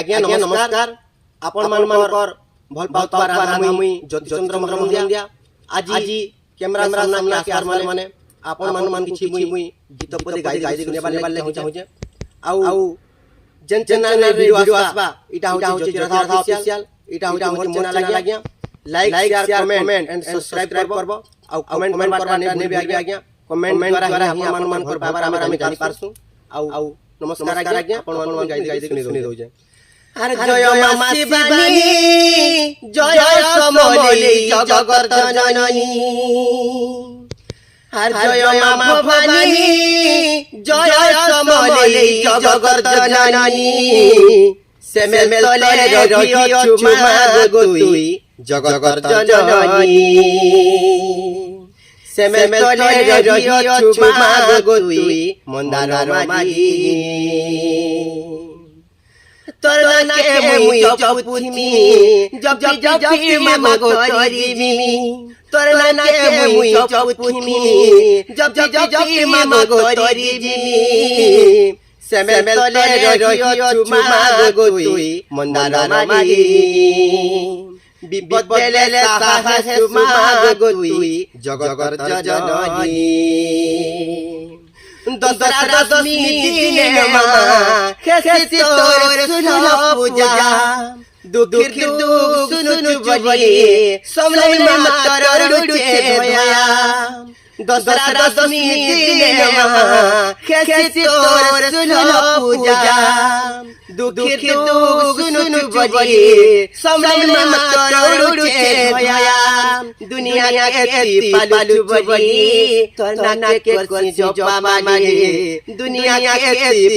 আজ্ঞা নমস্কার আপন মানকৰ ভাল পাওয়ার আমি জ্যোতিচন্দ্র মহামন্দিয়া আজি ক্যামেরা সামনে আসবার মানে আপন মান কিছু মুই গীত পদে গাই নেবালে হচ্ছে আউ যেন চ্যানেল ভিডিও আসবা এটা হচ্ছে জ্যোতিরাধা অফিশিয়াল এটা হচ্ছে মোর চ্যানেল আজ্ঞা like share comment and subscribe করব আউ কমেন্ট করবা নেবে আজ্ঞা কমেন্ট দ্বারা আপন মানকৰ বাবার আমি জানি পারছু আউ নমস্কার আজ্ঞা আপন মান গাই শুনি দউছে আরে জয় মা শিবানী জয় সমলেই জগৎ জননী আর জয় মা ভবানী জয় সমলেই জগৎ জননী সেমেল তলে রহিও চুমা গো তুই জগৎ জননী সেমেল তলে রহিও চুমা গো তুই মন্দার মাগি তোর নাকে মুই জপুথিমি জপি মামা গো তরিবি তোর নাকে মুই জপুথিমি জপি মামা গো তরিবি সেমেল তলে রহিও চুমা গো তুই মন্দার মাগি বিপদ বেলে সাহস চুমা গো তুই জগৎ জননী দশরা দশমী দিনে মা খেসি তোর শুনো পূজা দুঃখ শুনু বলি সমলাই মা তোর রুচে ধয়া দশরা দশমী দিনে মা খেসি তোর শুনো পূজা দুঃখ শুনু বলি সমলাই মা তোর রুচে ধয়া দুনিয়া के पालू बली तोर नाके कोसी जपा मागे दुनिया के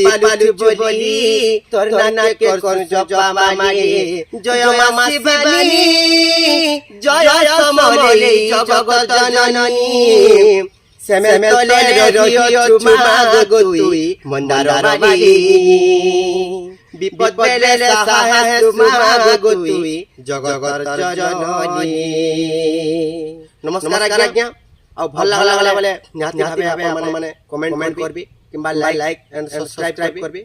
पालू बली तोर नाके कोसी जपा मागे जय मा शिवानी जय समले जगत जननी सेमेल तले रहियो चुमा गो तुई मंदार मागी বিপদ বেলে সাহস চুমা গো তুই জগৎ জননী নমস্কার আজ্ঞা আর ভাল লাগলা বলে নিহাতি ভাবে মানে কমেন্ট করবি কিংবা লাইক এন্ড সাবস্ক্রাইব করবি।